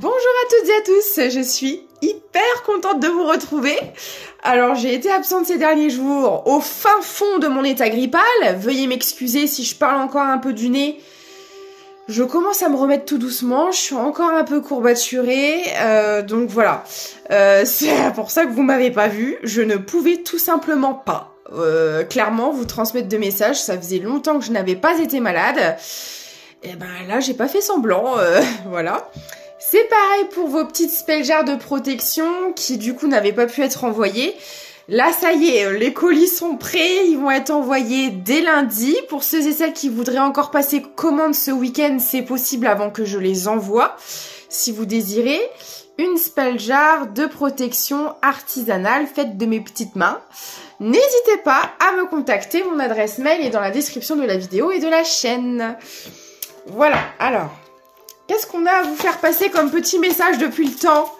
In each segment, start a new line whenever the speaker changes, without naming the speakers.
Bonjour à toutes et à tous, je suis hyper contente de vous retrouver. Alors j'ai été absente ces derniers jours au fin fond de mon état grippal. Veuillez m'excuser si je parle encore un peu du nez. Je commence à me remettre tout doucement, je suis encore un peu courbaturée, donc voilà. C'est pour ça que vous m'avez pas vu, je ne pouvais tout simplement pas. Clairement vous transmettre de messages, ça faisait longtemps que je n'avais pas été malade. Et ben là j'ai pas fait semblant, voilà. C'est pareil pour vos petites spell jars de protection qui du coup n'avaient pas pu être envoyées. Là ça y est, les colis sont prêts, ils vont être envoyés dès lundi. Pour ceux et celles qui voudraient encore passer commande ce week-end, c'est possible avant que je les envoie. Si vous désirez une spell jar de protection artisanale faite de mes petites mains, n'hésitez pas à me contacter, mon adresse mail est dans la description de la vidéo et de la chaîne. Voilà, alors... qu'est-ce qu'on a à vous faire passer comme petit message depuis le temps?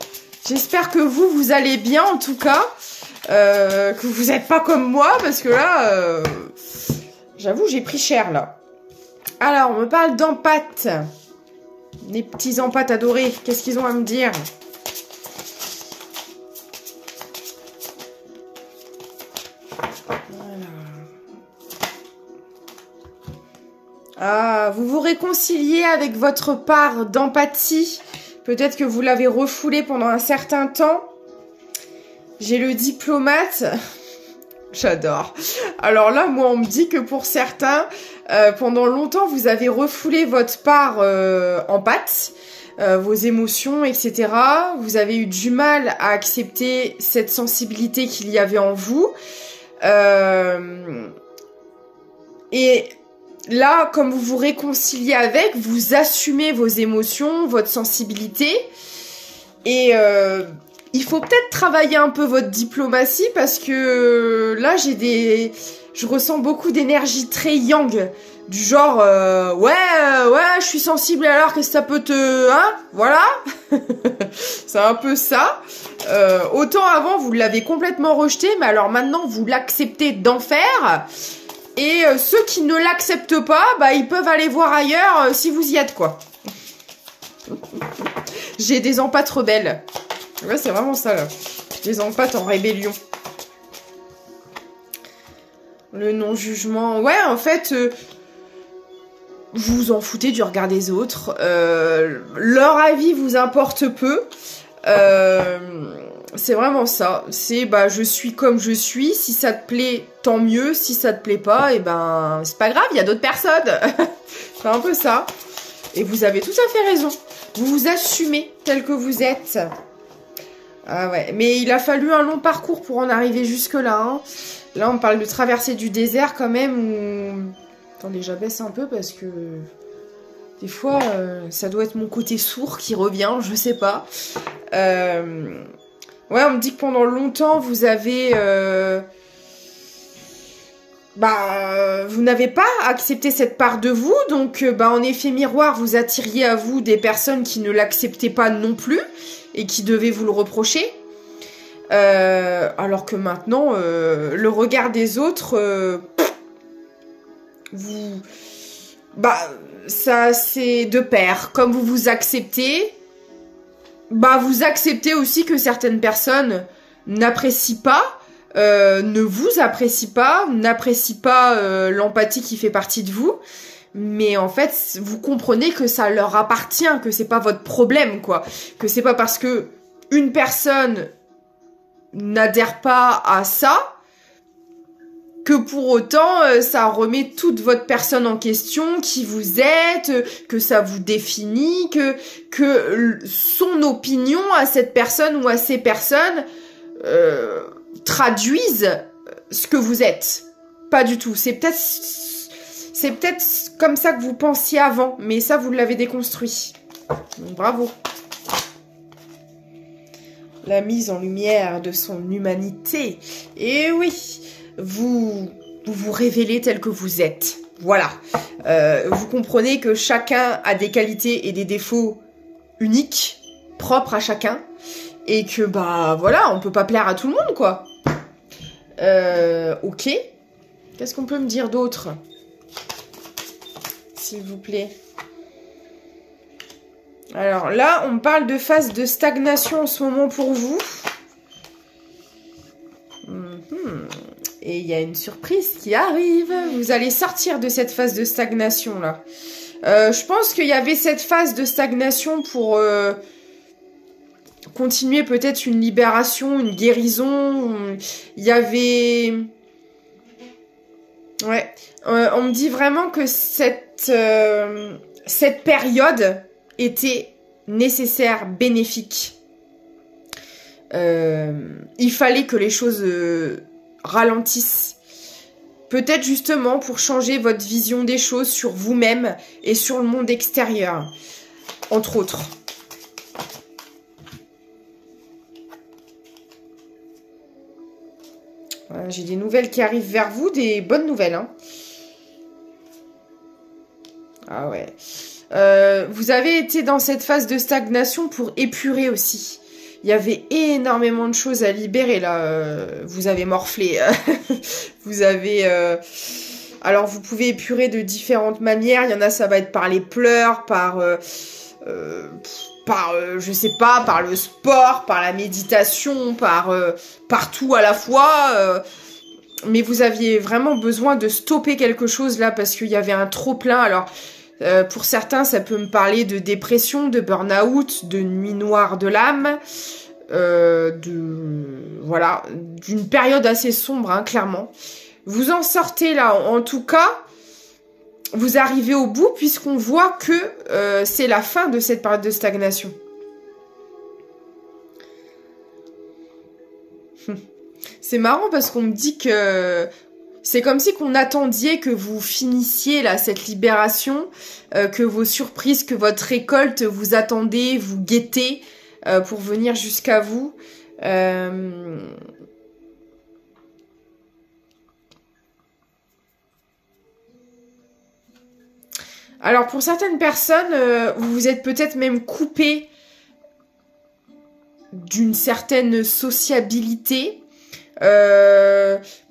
J'espère que vous allez bien en tout cas. Que vous n'êtes pas comme moi parce que là, j'avoue, j'ai pris cher là. Alors, on me parle d'empâtes. Les petits empâtes adorés, qu'est-ce qu'ils ont à me dire? Ah, vous vous réconciliez avec votre part d'empathie. Peut-être que vous l'avez refoulé pendant un certain temps. J'ai le diplomate. J'adore. Alors là, moi, on me dit que pour certains, pendant longtemps, vous avez refoulé votre part empathe, vos émotions, etc. Vous avez eu du mal à accepter cette sensibilité qu'il y avait en vous. Et... là, comme vous vous réconciliez avec, vous assumez vos émotions, votre sensibilité. Et il faut peut-être travailler un peu votre diplomatie parce que là, je ressens beaucoup d'énergie très yang. Du genre, ouais, je suis sensible alors qu'est-ce que ça peut te... hein, voilà. C'est un peu ça. Autant avant, vous l'avez complètement rejeté, mais alors maintenant, vous l'acceptez d'enfer. Et ceux qui ne l'acceptent pas, bah ils peuvent aller voir ailleurs si vous y êtes, quoi. J'ai des empâtes rebelles. Ouais, c'est vraiment ça, là. Des empâtes en rébellion. Le non-jugement. Ouais, en fait, vous vous en foutez du regard des autres. Leur avis vous importe peu. C'est vraiment ça. C'est bah je suis comme je suis. Si ça te plaît, tant mieux. Si ça te plaît pas, et ben c'est pas grave. Il y a d'autres personnes. C'est un peu ça. Et vous avez tout à fait raison. Vous vous assumez tel que vous êtes. Ah ouais. Mais il a fallu un long parcours pour en arriver jusque là. Hein. Là, on parle de traversée du désert quand même. Où... attendez, j'abaisse un peu parce que des fois, ça doit être mon côté sourd qui revient. Je sais pas. Ouais, on me dit que pendant longtemps, vous avez... vous n'avez pas accepté cette part de vous. Donc, en effet miroir, vous attiriez à vous des personnes qui ne l'acceptaient pas non plus et qui devaient vous le reprocher. Alors que maintenant, le regard des autres... vous... ça, c'est de pair. Comme vous vous acceptez... vous acceptez aussi que certaines personnes n'apprécient pas, ne vous apprécient pas, n'apprécient pas l'empathie qui fait partie de vous. Mais en fait, vous comprenez que ça leur appartient, que c'est pas votre problème, quoi. Que c'est pas parce que une personne n'adhère pas à ça que pour autant, ça remet toute votre personne en question, qui vous êtes, que ça vous définit, que son opinion à cette personne ou à ces personnes traduisent ce que vous êtes. Pas du tout. C'est peut-être comme ça que vous pensiez avant, mais ça, vous l'avez déconstruit. Donc, bravo. La mise en lumière de son humanité. Et oui... vous révélez tel que vous êtes. Voilà. Vous comprenez que chacun a des qualités et des défauts uniques, propres à chacun. Et que, voilà, on peut pas plaire à tout le monde, quoi. Ok. Qu'est-ce qu'on peut me dire d'autre? S'il vous plaît. Alors là, on parle de phase de stagnation en ce moment pour vous. Et il y a une surprise qui arrive. Vous allez sortir de cette phase de stagnation là. Je pense qu'il y avait cette phase de stagnation pour continuer peut-être une libération, une guérison. Il y avait... Ouais. On me dit vraiment que cette période était nécessaire, bénéfique. Il fallait que les choses ralentissent. Peut-être justement pour changer votre vision des choses sur vous-même et sur le monde extérieur, entre autres. Voilà, j'ai des nouvelles qui arrivent vers vous, des bonnes nouvelles. Hein. Ah ouais. Vous avez été dans cette phase de stagnation pour épurer aussi. Il y avait énormément de choses à libérer là. Vous avez morflé. Vous avez... Alors vous pouvez épurer de différentes manières. Il y en a, ça va être par les pleurs, par je sais pas, par le sport, par la méditation, par tout à la fois. Mais vous aviez vraiment besoin de stopper quelque chose là parce qu'il y avait un trop plein. Alors pour certains, ça peut me parler de dépression, de burn-out, de nuit noire de l'âme, voilà, d'une période assez sombre, hein, clairement. Vous en sortez là, en tout cas, vous arrivez au bout puisqu'on voit que c'est la fin de cette période de stagnation. C'est marrant parce qu'on me dit que c'est comme si qu'on attendait que vous finissiez là cette libération, que vos surprises, que votre récolte vous attendez, vous guettez pour venir jusqu'à vous. Alors pour certaines personnes, vous vous êtes peut-être même coupé d'une certaine sociabilité.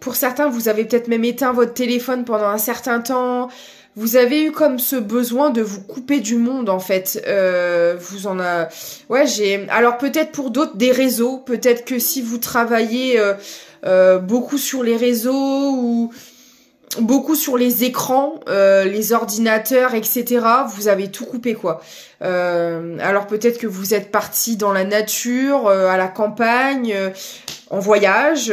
Pour certains, vous avez peut-être même éteint votre téléphone pendant un certain temps. Vous avez eu comme ce besoin de vous couper du monde, en fait. Vous en a... Ouais, Alors peut-être pour d'autres, des réseaux. Peut-être que si vous travaillez beaucoup sur les réseaux ou beaucoup sur les écrans, les ordinateurs, etc., vous avez tout coupé, quoi. Alors peut-être que vous êtes parti dans la nature, à la campagne... en voyage,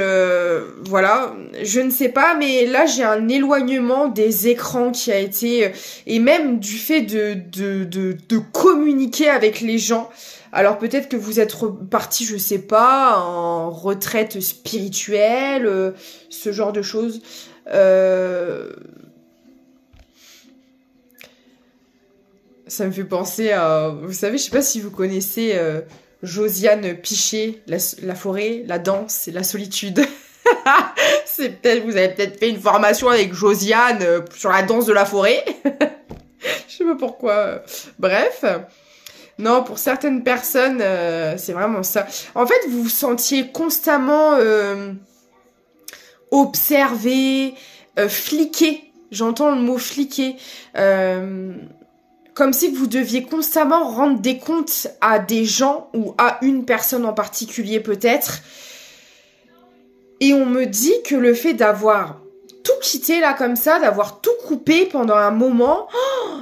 voilà, je ne sais pas, mais là j'ai un éloignement des écrans qui a été, et même du fait de communiquer avec les gens. Alors peut-être que vous êtes parti, je sais pas, en retraite spirituelle, ce genre de choses. Ça me fait penser à, vous savez, je sais pas si vous connaissez Josiane Pichet, la forêt, la danse et la solitude. C'est peut-être, vous avez peut-être fait une formation avec Josiane sur la danse de la forêt. Je sais pas pourquoi. Bref. Non, pour certaines personnes, c'est vraiment ça. En fait, vous vous sentiez constamment observé, fliqué. J'entends le mot fliqué. Comme si vous deviez constamment rendre des comptes à des gens ou à une personne en particulier peut-être. Et on me dit que le fait d'avoir tout quitté là comme ça, d'avoir tout coupé pendant un moment,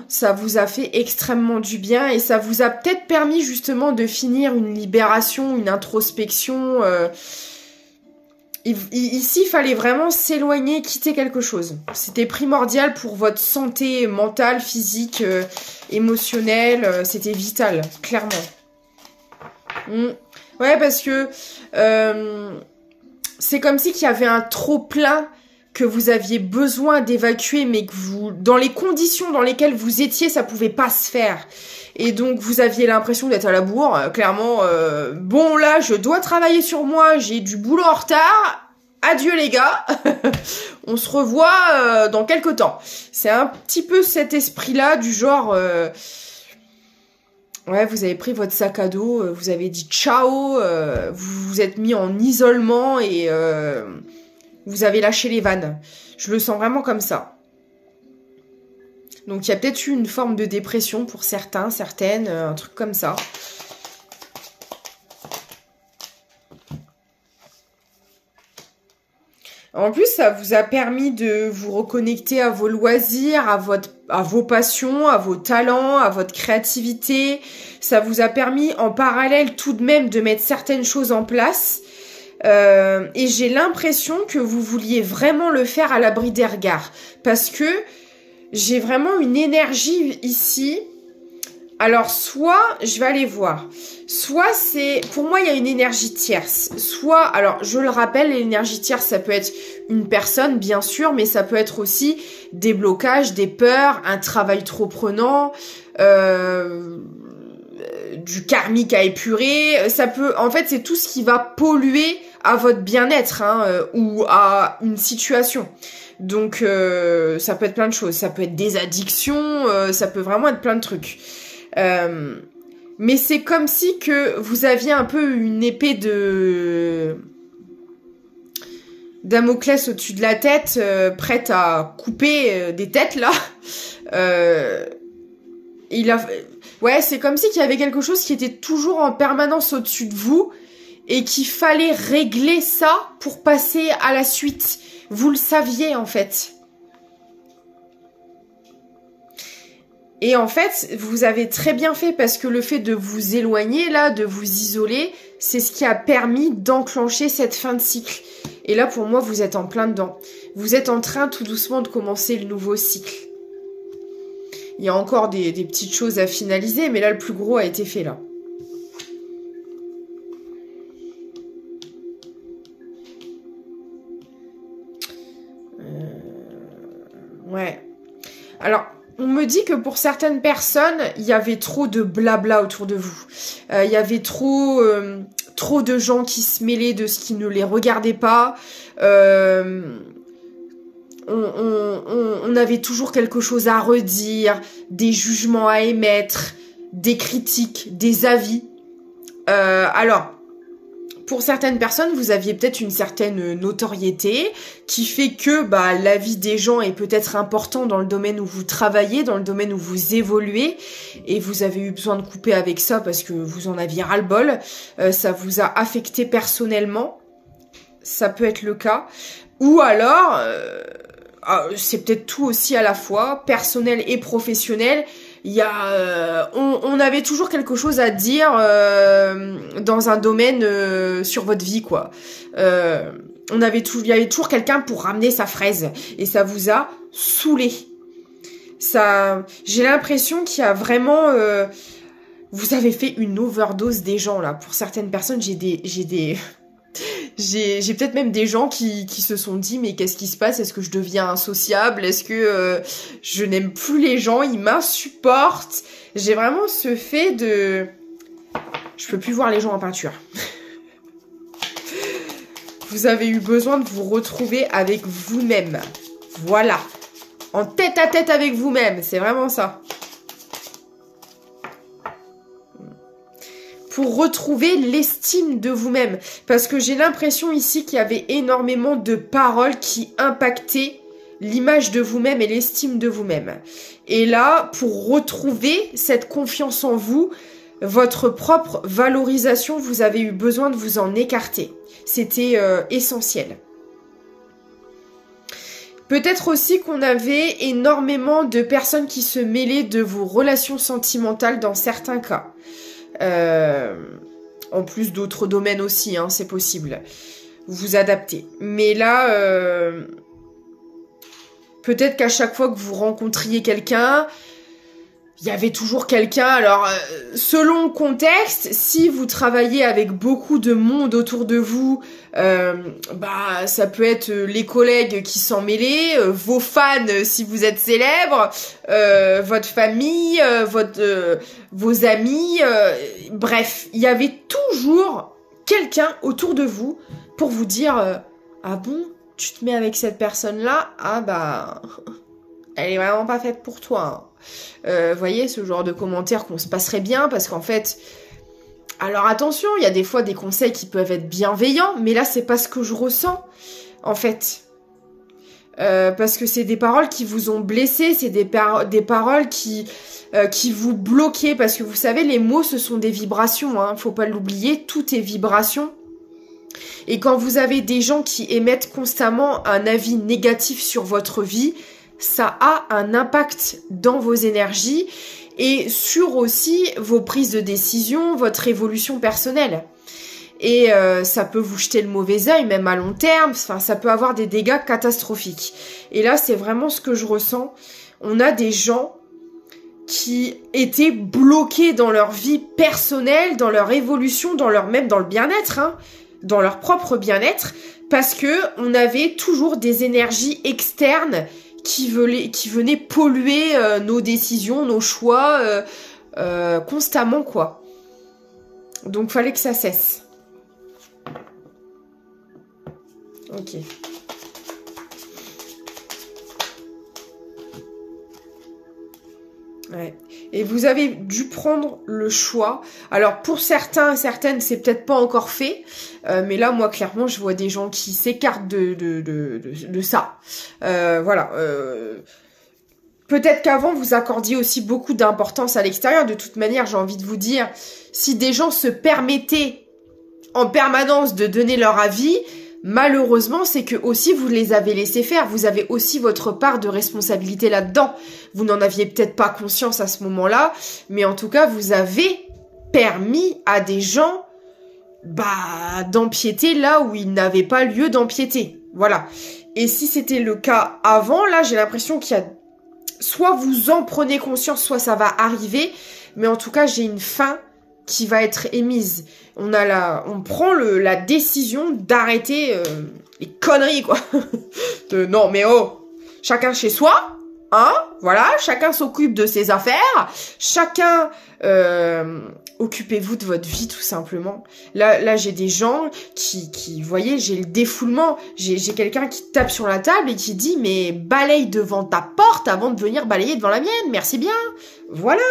ça vous a fait extrêmement du bien et ça vous a peut-être permis justement de finir une libération, une introspection. Ici, il fallait vraiment s'éloigner, quitter quelque chose. C'était primordial pour votre santé mentale, physique, émotionnelle. C'était vital, clairement. Ouais, parce que c'est comme si qu'il y avait un trop-plein que vous aviez besoin d'évacuer, mais que vous, dans les conditions dans lesquelles vous étiez, ça pouvait pas se faire. Et donc, vous aviez l'impression d'être à la bourre, clairement. Bon, là, je dois travailler sur moi, j'ai du boulot en retard. Adieu, les gars. On se revoit dans quelques temps. C'est un petit peu cet esprit-là, du genre... Ouais, vous avez pris votre sac à dos, vous avez dit ciao, vous vous êtes mis en isolement et vous avez lâché les vannes. Je le sens vraiment comme ça. Donc il y a peut-être eu une forme de dépression pour certains, certaines, un truc comme ça. En plus, ça vous a permis de vous reconnecter à vos loisirs, à vos passions, à vos talents, à votre créativité. Ça vous a permis en parallèle tout de même de mettre certaines choses en place. Et j'ai l'impression que vous vouliez vraiment le faire à l'abri des regards. Parce que j'ai vraiment une énergie ici. Alors, soit, je vais aller voir. Soit c'est, pour moi, il y a une énergie tierce. Soit, alors, je le rappelle, l'énergie tierce, ça peut être une personne, bien sûr, mais ça peut être aussi des blocages, des peurs, un travail trop prenant, du karmique à épurer. Ça peut, en fait, c'est tout ce qui va polluer à votre bien-être, ou à une situation. Donc, ça peut être plein de choses. Ça peut être des addictions, ça peut vraiment être plein de trucs. Mais c'est comme si que vous aviez un peu une épée de Damoclès au-dessus de la tête, prête à couper des têtes là. Ouais, c'est comme si qu'il y avait quelque chose qui était toujours en permanence au-dessus de vous et qu'il fallait régler ça pour passer à la suite. Vous le saviez en fait. Et en fait, vous avez très bien fait parce que le fait de vous éloigner, là, de vous isoler, c'est ce qui a permis d'enclencher cette fin de cycle. Et là, pour moi, vous êtes en plein dedans. Vous êtes en train tout doucement de commencer le nouveau cycle. Il y a encore des petites choses à finaliser, mais là, le plus gros a été fait, là. Ouais. Alors... on me dit que pour certaines personnes, il y avait trop de blabla autour de vous. Il y avait trop de gens qui se mêlaient de ce qui ne les regardait pas. On avait toujours quelque chose à redire, des jugements à émettre, des critiques, des avis. Alors... pour certaines personnes, vous aviez peut-être une certaine notoriété qui fait que la vie des gens est peut-être important dans le domaine où vous travaillez, dans le domaine où vous évoluez, et vous avez eu besoin de couper avec ça parce que vous en aviez ras-le-bol. Ça vous a affecté personnellement. Ça peut être le cas. Ou alors, c'est peut-être tout aussi à la fois, personnel et professionnel. Il y a, on avait toujours quelque chose à dire dans un domaine sur votre vie, quoi. Il y avait toujours quelqu'un pour ramener sa fraise et ça vous a saoulé. Ça, j'ai l'impression qu'il y a vraiment, vous avez fait une overdose des gens là. Pour certaines personnes, j'ai peut-être même des gens qui se sont dit mais qu'est-ce qui se passe? Est-ce que je deviens insociable? Est-ce que je n'aime plus les gens? Ils m'insupportent. J'ai vraiment ce fait de... je peux plus voir les gens en peinture. Vous avez eu besoin de vous retrouver avec vous-même. Voilà. En tête à tête avec vous-même. C'est vraiment ça. Pour retrouver l'estime de vous-même. Parce que j'ai l'impression ici qu'il y avait énormément de paroles qui impactaient l'image de vous-même et l'estime de vous-même. Et là, pour retrouver cette confiance en vous, votre propre valorisation, vous avez eu besoin de vous en écarter. C'était essentiel. Peut-être aussi qu'on avait énormément de personnes qui se mêlaient de vos relations sentimentales dans certains cas. En plus d'autres domaines aussi, c'est possible. Vous adaptez. Mais là, peut-être qu'à chaque fois que vous rencontriez quelqu'un, il y avait toujours quelqu'un. Alors, selon le contexte, si vous travaillez avec beaucoup de monde autour de vous, ça peut être les collègues qui s'en mêlaient, vos fans si vous êtes célèbre, votre famille, vos amis. Bref, il y avait toujours quelqu'un autour de vous pour vous dire ah bon, tu te mets avec cette personne-là? Elle est vraiment pas faite pour toi. Voyez, ce genre de commentaires qu'on se passerait bien, parce qu'en fait... Alors attention, il y a des fois des conseils qui peuvent être bienveillants, mais là, c'est pas ce que je ressens, en fait. parce que c'est des paroles qui vous ont blessé, c'est des paroles qui vous bloquaient, parce que vous savez, les mots, ce sont des vibrations, hein, faut pas l'oublier, tout est vibration. Et quand vous avez des gens qui émettent constamment un avis négatif sur votre vie, ça a un impact dans vos énergies et sur aussi vos prises de décision, votre évolution personnelle. Et ça peut vous jeter le mauvais œil, même à long terme, enfin, ça peut avoir des dégâts catastrophiques. Et là, c'est vraiment ce que je ressens. On a des gens qui étaient bloqués dans leur vie personnelle, dans leur évolution, même dans le bien-être, hein, dans leur propre bien-être, parce que on avait toujours des énergies externes qui venaient polluer nos décisions, nos choix, constamment, quoi. Donc, fallait que ça cesse. Ok. Ouais. Et vous avez dû prendre le choix. Alors pour certains et certaines, c'est peut-être pas encore fait. Mais là, moi, clairement, je vois des gens qui s'écartent de ça. Voilà. Peut-être qu'avant, vous accordiez aussi beaucoup d'importance à l'extérieur. De toute manière, j'ai envie de vous dire, si des gens se permettaient en permanence de donner leur avis, malheureusement, c'est que aussi vous les avez laissés faire. Vous avez aussi votre part de responsabilité là-dedans. Vous n'en aviez peut-être pas conscience à ce moment-là, mais en tout cas, vous avez permis à des gens d'empiéter là où ils n'avaient pas lieu d'empiéter. Voilà. Et si c'était le cas avant, là, j'ai l'impression qu'il y a... Soit vous en prenez conscience, soit ça va arriver, mais en tout cas, j'ai une fin qui va être émise. On prend la décision d'arrêter les conneries, quoi. Non, mais oh, chacun chez soi, hein, voilà, chacun s'occupe de ses affaires, chacun occupez-vous de votre vie, tout simplement. Là, j'ai des gens qui, vous voyez, j'ai le défoulement, j'ai quelqu'un qui tape sur la table et qui dit, mais balaye devant ta porte avant de venir balayer devant la mienne, merci bien. Voilà,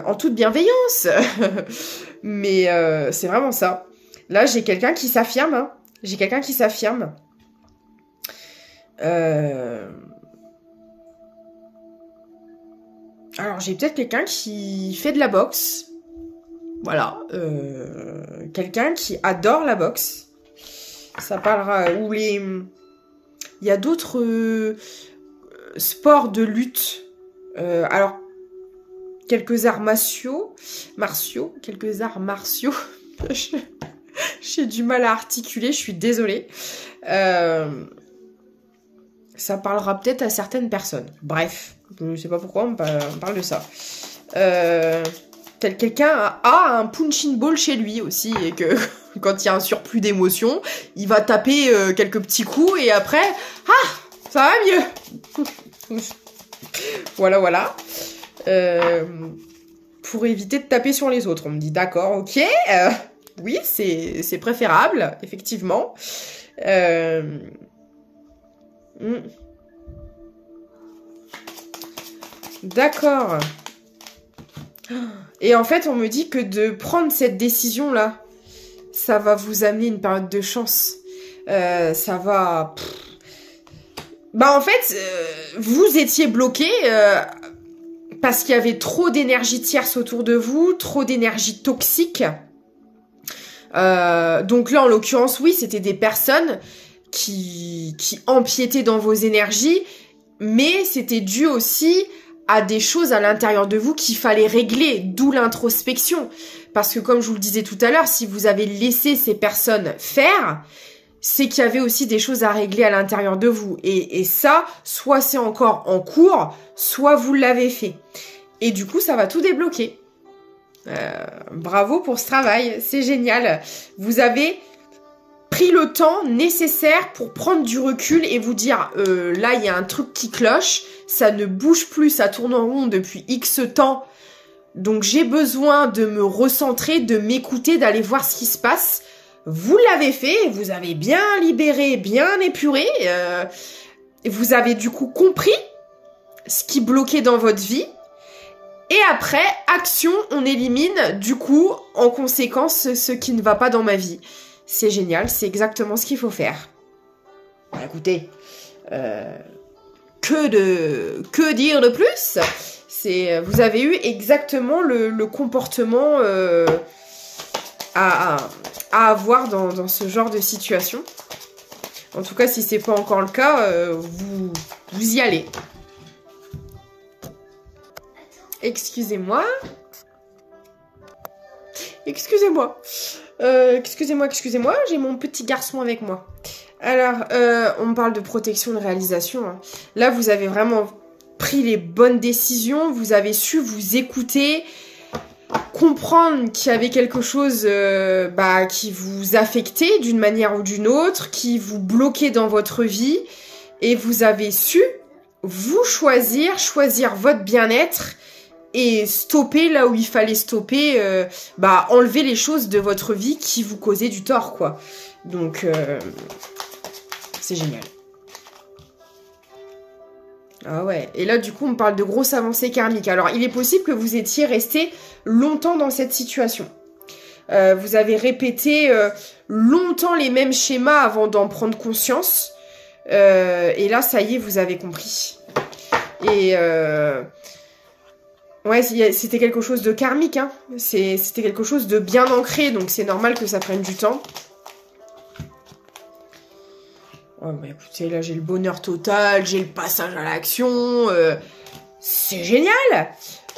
en toute bienveillance. Mais c'est vraiment ça. Là, j'ai quelqu'un qui s'affirme. Hein. J'ai quelqu'un qui s'affirme. Alors, j'ai peut-être quelqu'un qui fait de la boxe. Voilà. Quelqu'un qui adore la boxe. Ça parlera... Il y a d'autres sports de lutte. Alors, quelques arts martiaux, quelques arts martiaux. J'ai du mal à articuler, je suis désolée. Ça parlera peut-être à certaines personnes. Bref, je ne sais pas pourquoi on parle de ça. Quelqu'un a un punching ball chez lui aussi, et que quand il y a un surplus d'émotions, il va taper quelques petits coups, et après, ça va mieux. Voilà. Pour éviter de taper sur les autres. On me dit d'accord, ok. Oui, c'est préférable, effectivement. D'accord. Et en fait, on me dit que de prendre cette décision-là, ça va vous amener une période de chance. Ça va... en fait, vous étiez bloqué parce qu'il y avait trop d'énergie tierce autour de vous, trop d'énergie toxique. Donc là, en l'occurrence, oui, c'était des personnes qui empiétaient dans vos énergies, mais c'était dû aussi à des choses à l'intérieur de vous qu'il fallait régler, d'où l'introspection. Parce que comme je vous le disais tout à l'heure, si vous avez laissé ces personnes faire, c'est qu'il y avait aussi des choses à régler à l'intérieur de vous. Et ça, soit c'est encore en cours, soit vous l'avez fait. Et du coup, ça va tout débloquer. Bravo pour ce travail, c'est génial. Vous avez pris le temps nécessaire pour prendre du recul et vous dire là, il y a un truc qui cloche, ça ne bouge plus, ça tourne en rond depuis X temps. Donc j'ai besoin de me recentrer, de m'écouter, d'aller voir ce qui se passe. Vous l'avez fait, vous avez bien libéré, bien épuré. Vous avez du coup compris ce qui bloquait dans votre vie. Et après, action, on élimine du coup en conséquence ce qui ne va pas dans ma vie. C'est génial, c'est exactement ce qu'il faut faire. Écoutez, Que dire de plus? Vous avez eu exactement le comportement à avoir dans ce genre de situation. En tout cas, si c'est pas encore le cas, vous y allez. Excusez-moi. Excusez-moi, j'ai mon petit garçon avec moi. Alors, on parle de protection de réalisation. Hein. Là, vous avez vraiment pris les bonnes décisions, vous avez su vous écouter, comprendre qu'il y avait quelque chose qui vous affectait d'une manière ou d'une autre, qui vous bloquait dans votre vie, et vous avez su vous choisir votre bien-être, et stopper là où il fallait stopper, enlever les choses de votre vie qui vous causaient du tort, quoi. Donc, c'est génial. Ah ouais, et là, du coup, on parle de grosses avancées karmiques. Alors, il est possible que vous étiez resté longtemps dans cette situation. Vous avez répété longtemps les mêmes schémas avant d'en prendre conscience. Et là, ça y est, vous avez compris. Et... ouais, c'était quelque chose de karmique, hein. C'était quelque chose de bien ancré, donc c'est normal que ça prenne du temps. Oh, bah écoutez, là j'ai le bonheur total, j'ai le passage à l'action, c'est génial.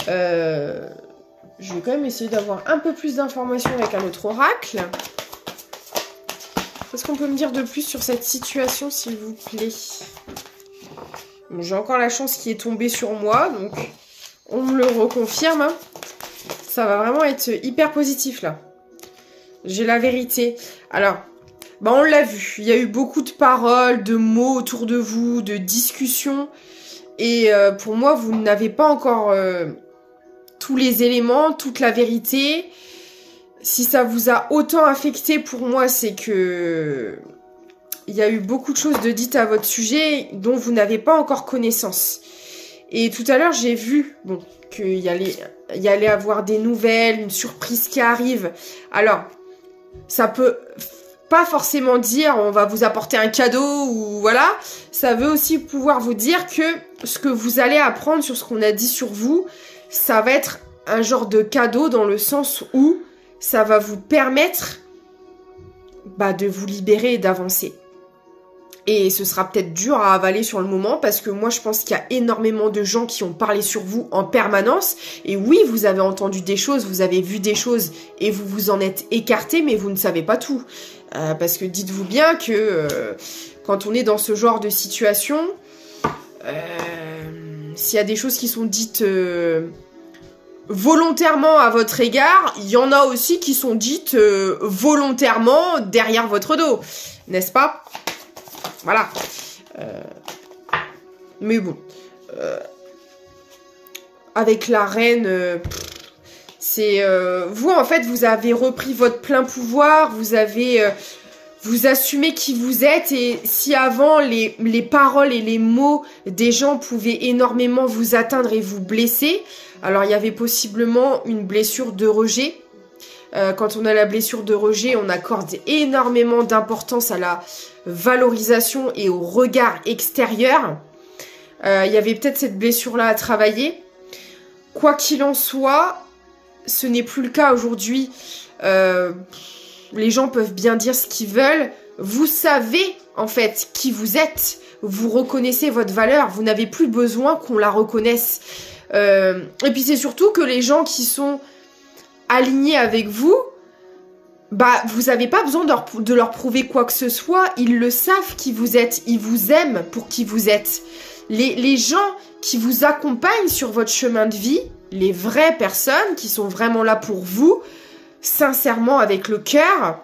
Je vais quand même essayer d'avoir un peu plus d'informations avec un autre oracle. Qu'est-ce qu'on peut me dire de plus sur cette situation, s'il vous plaît? Bon, j'ai encore la chance qui est tombée sur moi, donc... on me le reconfirme, hein. Ça va vraiment être hyper positif, là. J'ai la vérité. Alors, on l'a vu. Il y a eu beaucoup de paroles, de mots autour de vous, de discussions. Et pour moi, vous n'avez pas encore tous les éléments, toute la vérité. Si ça vous a autant affecté, pour moi, c'est que... il y a eu beaucoup de choses de dites à votre sujet dont vous n'avez pas encore connaissance. Et tout à l'heure, j'ai vu qu'il y allait avoir des nouvelles, une surprise qui arrive. Alors, ça peut pas forcément dire on va vous apporter un cadeau ou voilà. Ça veut aussi pouvoir vous dire que ce que vous allez apprendre sur ce qu'on a dit sur vous, ça va être un genre de cadeau dans le sens où ça va vous permettre de vous libérer et d'avancer. Et ce sera peut-être dur à avaler sur le moment parce que moi je pense qu'il y a énormément de gens qui ont parlé sur vous en permanence. Et oui, vous avez entendu des choses, vous avez vu des choses et vous vous en êtes écarté, mais vous ne savez pas tout. Parce que dites-vous bien que quand on est dans ce genre de situation, s'il y a des choses qui sont dites volontairement à votre égard, il y en a aussi qui sont dites volontairement derrière votre dos. N'est-ce pas ? Voilà. Mais bon. Avec la reine, c'est... vous, en fait, vous avez repris votre plein pouvoir. Vous avez... vous assumez qui vous êtes. Et si avant, les paroles et les mots des gens pouvaient énormément vous atteindre et vous blesser, alors il y avait possiblement une blessure de rejet. Quand on a la blessure de rejet, on accorde énormément d'importance à la valorisation et au regard extérieur. Il y avait peut-être cette blessure-là à travailler. Quoi qu'il en soit, ce n'est plus le cas aujourd'hui. Les gens peuvent bien dire ce qu'ils veulent. Vous savez, en fait, qui vous êtes. Vous reconnaissez votre valeur. Vous n'avez plus besoin qu'on la reconnaisse. Et puis c'est surtout que les gens qui sont alignés avec vous, vous n'avez pas besoin de leur prouver quoi que ce soit. Ils le savent qui vous êtes. Ils vous aiment pour qui vous êtes. Les gens qui vous accompagnent sur votre chemin de vie, les vraies personnes qui sont vraiment là pour vous, sincèrement avec le cœur,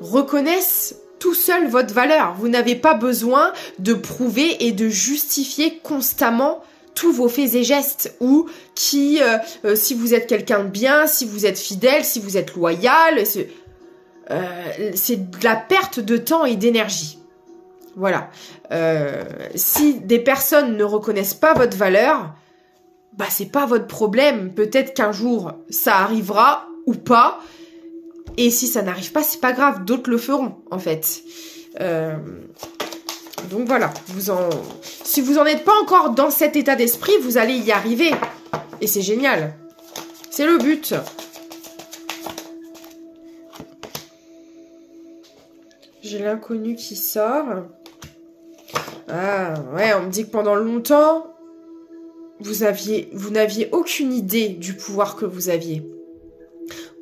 reconnaissent tout seul votre valeur. Vous n'avez pas besoin de prouver et de justifier constamment tous vos faits et gestes, ou si vous êtes quelqu'un de bien, si vous êtes fidèle, si vous êtes loyal, c'est de la perte de temps et d'énergie. Voilà. Si des personnes ne reconnaissent pas votre valeur, c'est pas votre problème. Peut-être qu'un jour, ça arrivera ou pas. Et si ça n'arrive pas, c'est pas grave. D'autres le feront, en fait. Donc voilà, si vous en êtes pas encore dans cet état d'esprit, vous allez y arriver. Et c'est génial. C'est le but. J'ai l'inconnu qui sort. Ah, ouais, on me dit que pendant longtemps, vous n'aviez aucune idée du pouvoir que vous aviez.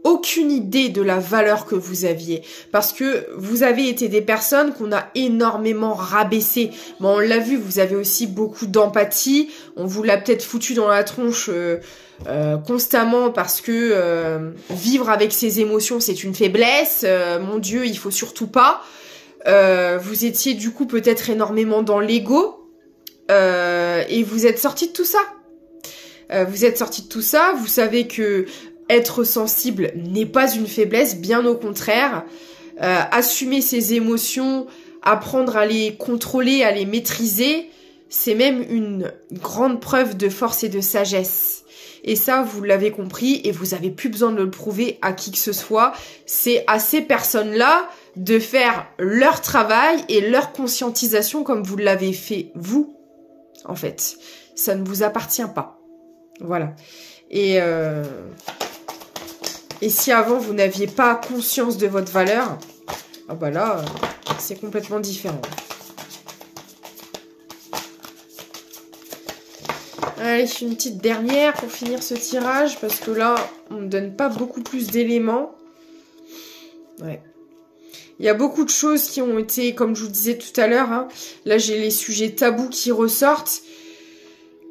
Aucune idée de la valeur que vous aviez. Parce que vous avez été des personnes qu'on a énormément rabaissées. Bon, on l'a vu, vous avez aussi beaucoup d'empathie. On vous l'a peut-être foutu dans la tronche constamment parce que vivre avec ses émotions, c'est une faiblesse. Mon Dieu, il faut surtout pas. Vous étiez du coup peut-être énormément dans l'ego. Et vous êtes sorti de tout ça. Vous savez que être sensible n'est pas une faiblesse, bien au contraire. Assumer ses émotions, apprendre à les contrôler, à les maîtriser, c'est même une grande preuve de force et de sagesse. Et ça, vous l'avez compris et vous avez plus besoin de le prouver à qui que ce soit. C'est à ces personnes-là de faire leur travail et leur conscientisation comme vous l'avez fait vous, en fait. Ça ne vous appartient pas. Voilà. Et si avant, vous n'aviez pas conscience de votre valeur, ah bah là, c'est complètement différent. Allez, une petite dernière pour finir ce tirage, parce que là, on ne donne pas beaucoup plus d'éléments. Ouais. Il y a beaucoup de choses qui ont été, comme je vous disais tout à l'heure, hein, là j'ai les sujets tabous qui ressortent.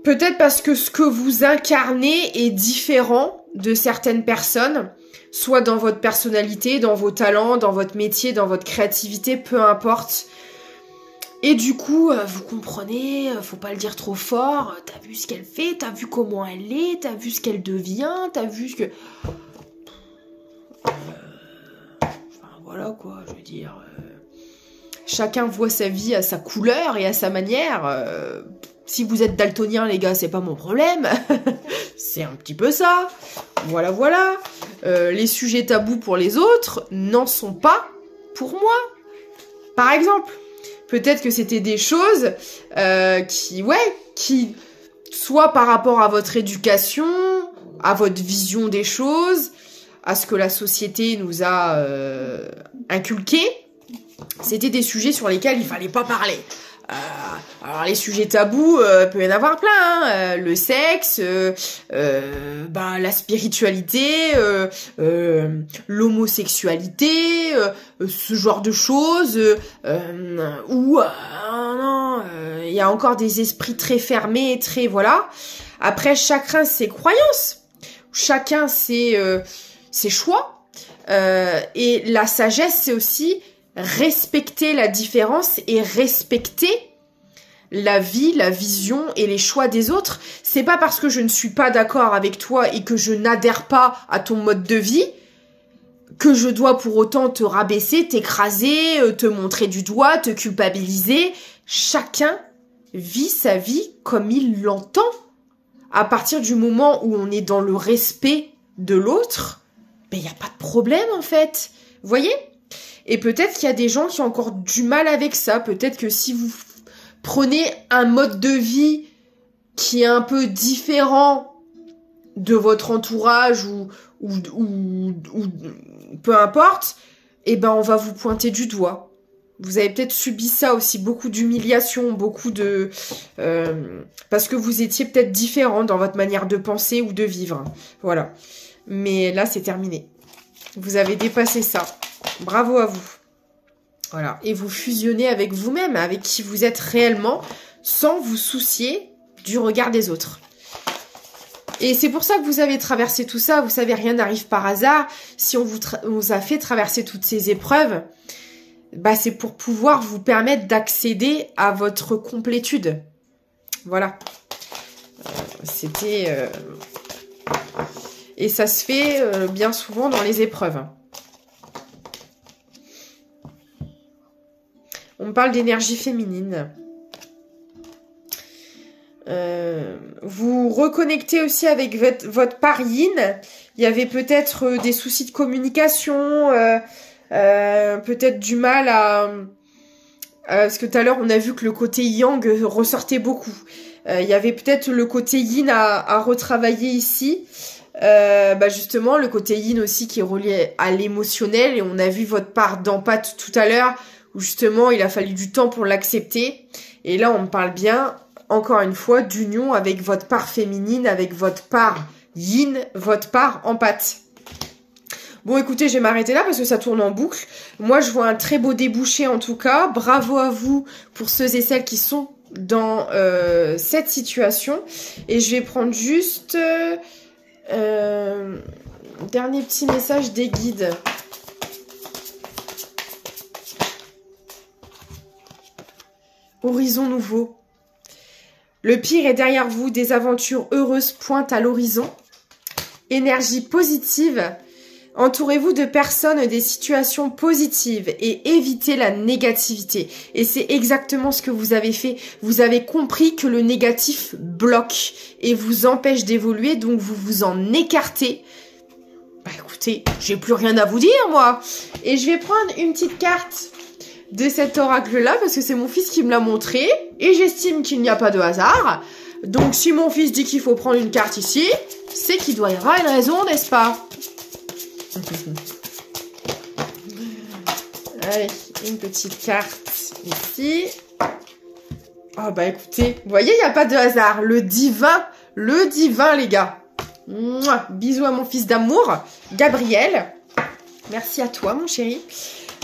Peut-être parce que ce que vous incarnez est différent de certaines personnes, soit dans votre personnalité, dans vos talents, dans votre métier, dans votre créativité, peu importe. Et du coup, vous comprenez, faut pas le dire trop fort, t'as vu ce qu'elle fait, t'as vu comment elle est, t'as vu ce qu'elle devient, t'as vu ce que... Enfin voilà quoi, je veux dire... Chacun voit sa vie à sa couleur et à sa manière. Si vous êtes daltonien, les gars, c'est pas mon problème. C'est un petit peu ça. Voilà, voilà. Les sujets tabous pour les autres n'en sont pas pour moi. Par exemple, peut-être que c'était des choses qui, soit par rapport à votre éducation, à votre vision des choses, à ce que la société nous a inculqué, c'était des sujets sur lesquels il fallait pas parler. Alors les sujets tabous, peut y en avoir plein, hein. Le sexe, la spiritualité, l'homosexualité, ce genre de choses, il y a encore des esprits très fermés, très voilà. Après chacun ses croyances, chacun ses choix, et la sagesse c'est aussi respecter la différence et respecter la vie, la vision et les choix des autres. C'est pas parce que je ne suis pas d'accord avec toi et que je n'adhère pas à ton mode de vie que je dois pour autant te rabaisser, t'écraser, te montrer du doigt, te culpabiliser. Chacun vit sa vie comme il l'entend. À partir du moment où on est dans le respect de l'autre, il n'y a pas de problème en fait. Vous voyez ? Et peut-être qu'il y a des gens qui ont encore du mal avec ça. Peut-être que si vous prenez un mode de vie qui est un peu différent de votre entourage ou peu importe, on va vous pointer du doigt. Vous avez peut-être subi ça aussi, beaucoup d'humiliation, beaucoup de... parce que vous étiez peut-être différent dans votre manière de penser ou de vivre. Voilà. Mais là, c'est terminé. Vous avez dépassé ça. Bravo à vous. Voilà. Et vous fusionnez avec vous-même, avec qui vous êtes réellement, sans vous soucier du regard des autres. Et c'est pour ça que vous avez traversé tout ça. Vous savez, rien n'arrive par hasard. Si on vous a fait traverser toutes ces épreuves, c'est pour pouvoir vous permettre d'accéder à votre complétude. Voilà. C'était... Et ça se fait bien souvent dans les épreuves. On me parle d'énergie féminine. Vous reconnectez aussi avec votre part yin. Il y avait peut-être des soucis de communication, peut-être du mal Parce que tout à l'heure, on a vu que le côté yang ressortait beaucoup. Il y avait peut-être le côté yin à retravailler ici. Justement, le côté yin aussi qui est relié à l'émotionnel. Et on a vu votre part d'empathie tout à l'heure, où justement, il a fallu du temps pour l'accepter. Et là, on me parle bien, encore une fois, d'union avec votre part féminine, avec votre part yin, votre part empathie. Bon, écoutez, je vais m'arrêter là parce que ça tourne en boucle. Moi, je vois un très beau débouché en tout cas. Bravo à vous pour ceux et celles qui sont dans cette situation. Et je vais prendre juste dernier petit message des guides. Horizon nouveau. Le pire est derrière vous, des aventures heureuses pointent à l'horizon. Énergie positive. Entourez-vous de personnes, des situations positives et évitez la négativité. Et c'est exactement ce que vous avez fait. Vous avez compris que le négatif bloque et vous empêche d'évoluer, donc vous vous en écartez. Bah écoutez, j'ai plus rien à vous dire moi. Et je vais prendre une petite carte de cet oracle-là parce que c'est mon fils qui me l'a montré et j'estime qu'il n'y a pas de hasard. Donc si mon fils dit qu'il faut prendre une carte ici, c'est qu'il doit y avoir une raison, n'est-ce pas ? Allez, une petite carte ici. Oh bah écoutez, vous voyez, il n'y a pas de hasard. Le divin, les gars. Mouah, bisous à mon fils d'amour, Gabriel. Merci à toi, mon chéri.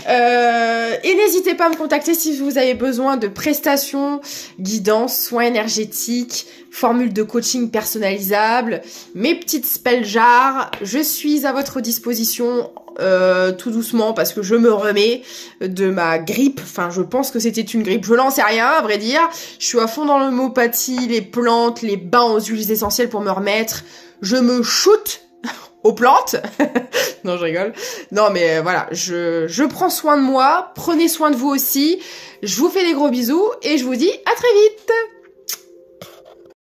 Et n'hésitez pas à me contacter si vous avez besoin de prestations, guidance, soins énergétiques, formules de coaching personnalisables, mes petites spell jars. Je suis à votre disposition tout doucement parce que je me remets de ma grippe. Enfin, je pense que c'était une grippe. Je n'en sais rien, à vrai dire. Je suis à fond dans l'homéopathie, les plantes, les bains aux huiles essentielles pour me remettre. Je me shoot aux plantes. Non, je rigole. Non, mais voilà, je prends soin de moi. Prenez soin de vous aussi. Je vous fais des gros bisous et je vous dis à très vite.